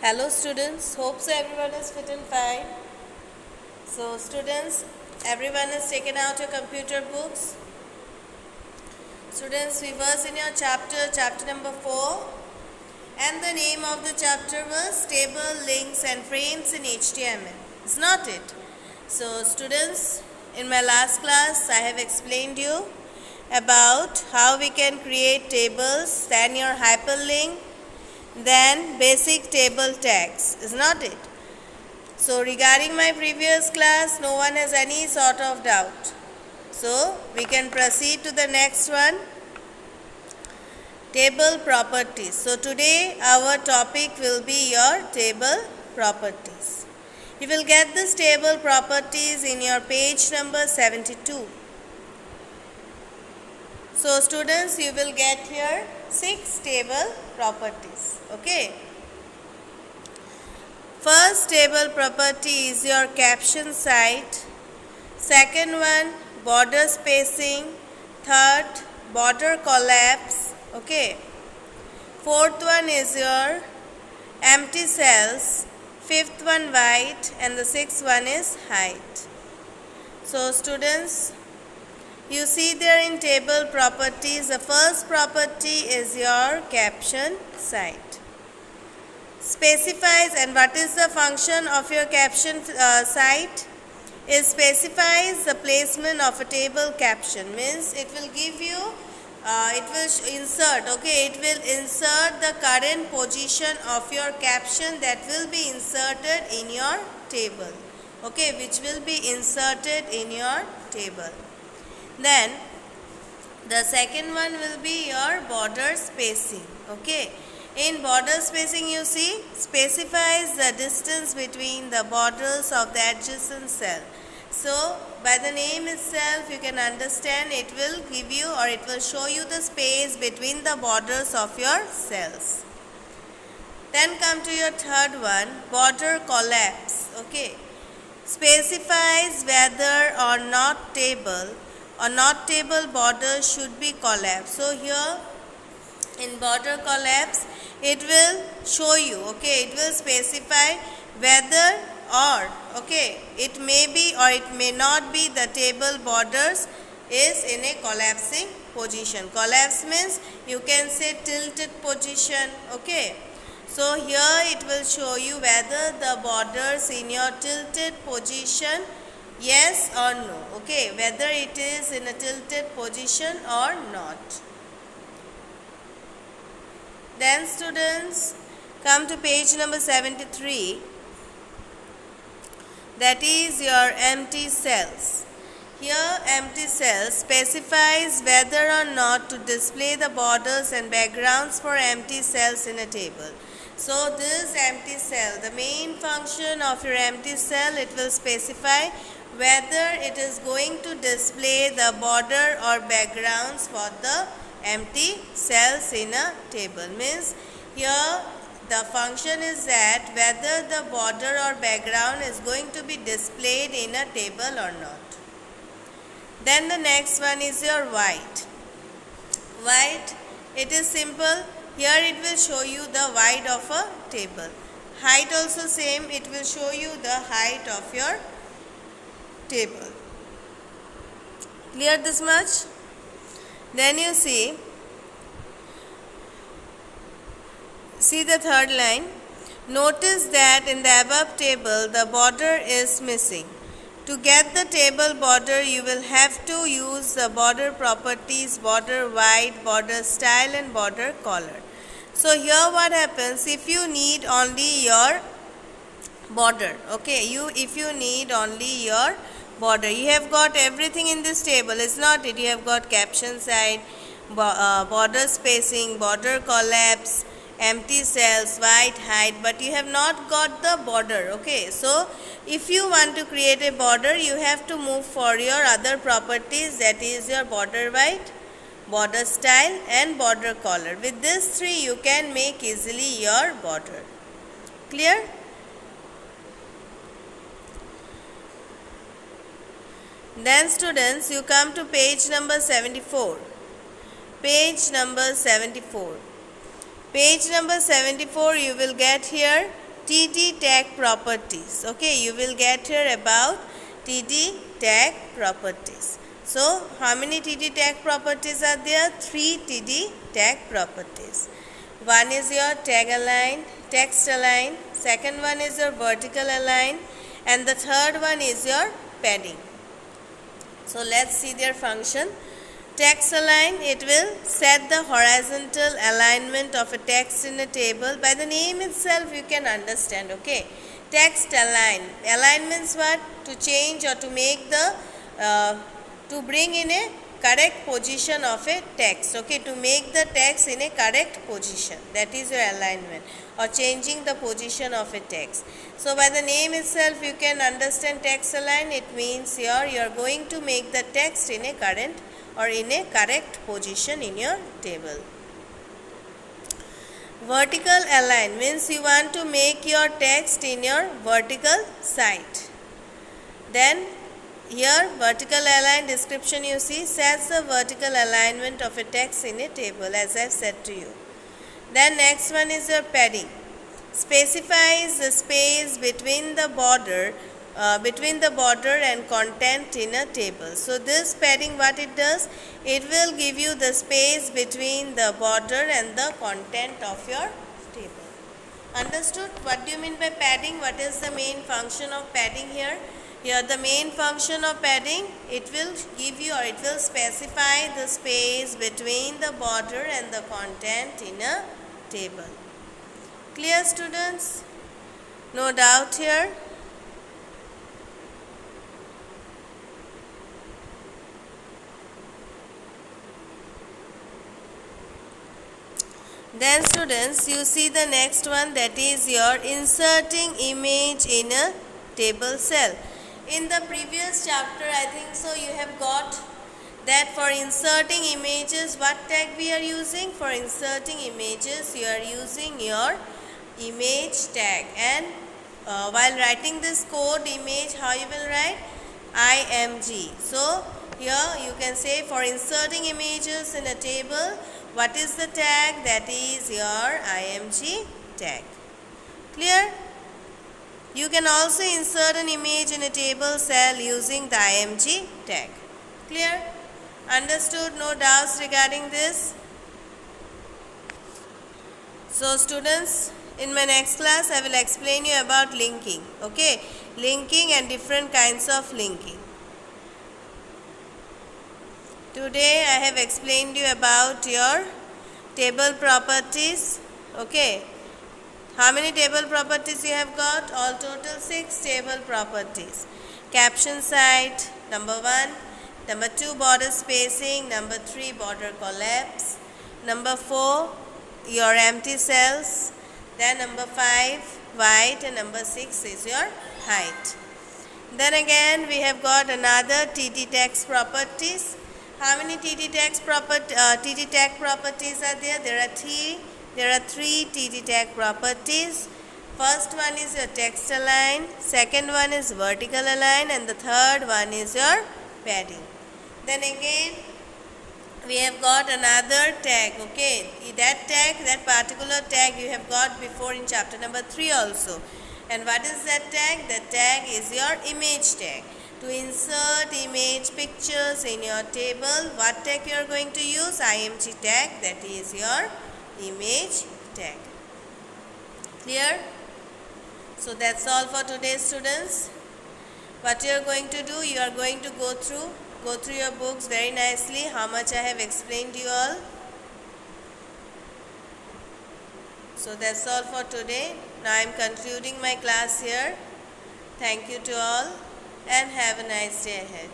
Hello students, hope so everyone is fit and fine. So students, everyone has taken out your computer books. Students, we was in your chapter number 4, and the name of the chapter was Table, Links and Frames in HTML. Is not it? So students, in my last class I have explained you about how we can create tables, then your hyperlink, then basic table tags, is not it? So regarding my previous class, no one has any sort of doubt. So we can proceed to the next one, table properties. So today our topic will be your table properties. You will get this table properties in your page number 72. So students, you will get here 6 table properties. Okay. First table property is your caption site. Second one, border spacing. Third, border collapse. Okay. Fourth one is your empty cells. Fifth one, white, and the sixth one is height. So students, you see there in table properties, the first property is your caption site. Specifies, and what is the function of your caption site? It specifies the placement of a table caption. Means it will give you, it will insert, okay, it will insert the current position of your caption that will be inserted in your table. Okay, which will be inserted in your table. Then the second one will be your border spacing. Okay, in border spacing you see specifies the distance between the borders of the adjacent cell. So by the name itself you can understand it will give you, or it will show you the space between the borders of your cells. Then come to your third one, border collapse. Okay, specifies whether or not table border should be collapsed. So here in border collapse it will show you, okay, it will specify whether or, okay, it may be or it may not be the table borders is in a collapsing position. Collapse means you can say tilted position. Okay, so here it will show you whether the borders in your tilted position, yes or no. Okay, whether it is in a tilted position or not. Then students, come to page number 73. That is your empty cells. Here empty cells specifies whether or not to display the borders and backgrounds for empty cells in a table. So this empty cell, the main function of your empty cell, it will specify whether it is going to display the border or backgrounds for the empty cells in a table. Means here the function is that whether the border or background is going to be displayed in a table or not. Then the next one is your white. White, it is simple. Here it will show you the height of a table. Height also same, it will show you the height of your table. Clear this much? Then you see the third line. Notice that in the above table the border is missing. To get the table border you will have to use the border properties, border height, border style and border color. So here what happens, if you need only your border, okay, if you need only your border, you have got everything in this table, is not it? You have got caption site, border spacing, border collapse, empty cells, white, height, but you have not got the border. Okay, so if you want to create a border you have to move for your other properties, that is your border height, border style and border color. With these three you can make easily your border. Clear? Then students, you come to page number 74. Page number 74. Page number 74 you will get here TD tag properties. Okay, you will get here about TD tag properties. So, how many TD tag properties are there? 3 TD tag properties. One is your tag align, text align, second one is your vertical align, and the third one is your padding. So, let's see their function. Text align, it will set the horizontal alignment of a text in a table. By the name itself you can understand, okay. Text align. Align means what? To change or to make the, to bring in a correct position of a text, okay. To make the text in a correct position. That is your alignment, or changing the position of a text. So by the name itself you can understand text align. It means here you are going to make the text in a current or in a correct position in your table. Vertical align means you want to make your text in your vertical side. Then here vertical align description you see sets the vertical alignment of a text in a table, as I have said to you. Then next one is your padding. Specifies the space between the border and content in a table. So this padding, what it does, it will give you the space between the border and the content of your table. Understood? What do you mean by padding? What is the main function of padding here? Here the main function of padding, it will give you, or it will specify the space between the border and the content in a table. Clear, students? No doubt here? Then students, you see the next one, that is your inserting image in a table cell. In the previous chapter, I think so, you have got that for inserting images, what tag we are using? For inserting images, you are using your image tag. And while writing this code image, how you will write? IMG. So here you can say for inserting images in a table, what is the tag? That is your IMG tag. Clear? You can also insert an image in a table cell using the IMG tag. Clear? Understood? No doubts regarding this? So students, in my next class I will explain you about linking. Okay? Linking and different kinds of linking. Today I have explained you about your table properties. Okay. How many table properties you have got? All total 6 table properties. Caption site, number 1. Number 2, border spacing. Number 3, border collapse. Number 4, your empty cells. Then number 5, white. And number 6 is your height. Then again we have got another TD text properties. How many TD tag properties are there? There are 3 TD tag properties. First one is your text align, second one is vertical align, and the third one is your padding. Then again we have got another tag. Okay, that particular tag you have got before in chapter number 3 also. And what is that tag? That tag is your image tag. To insert image pictures in your table, what tag you are going to use? IMG tag, that is your image tag. Clear? So that's all for today, students. What you are going to do, you are going to go through your books very nicely, how much I have explained you all. So that's all for today. Now I am concluding my class here. Thank you to all and have a nice day ahead.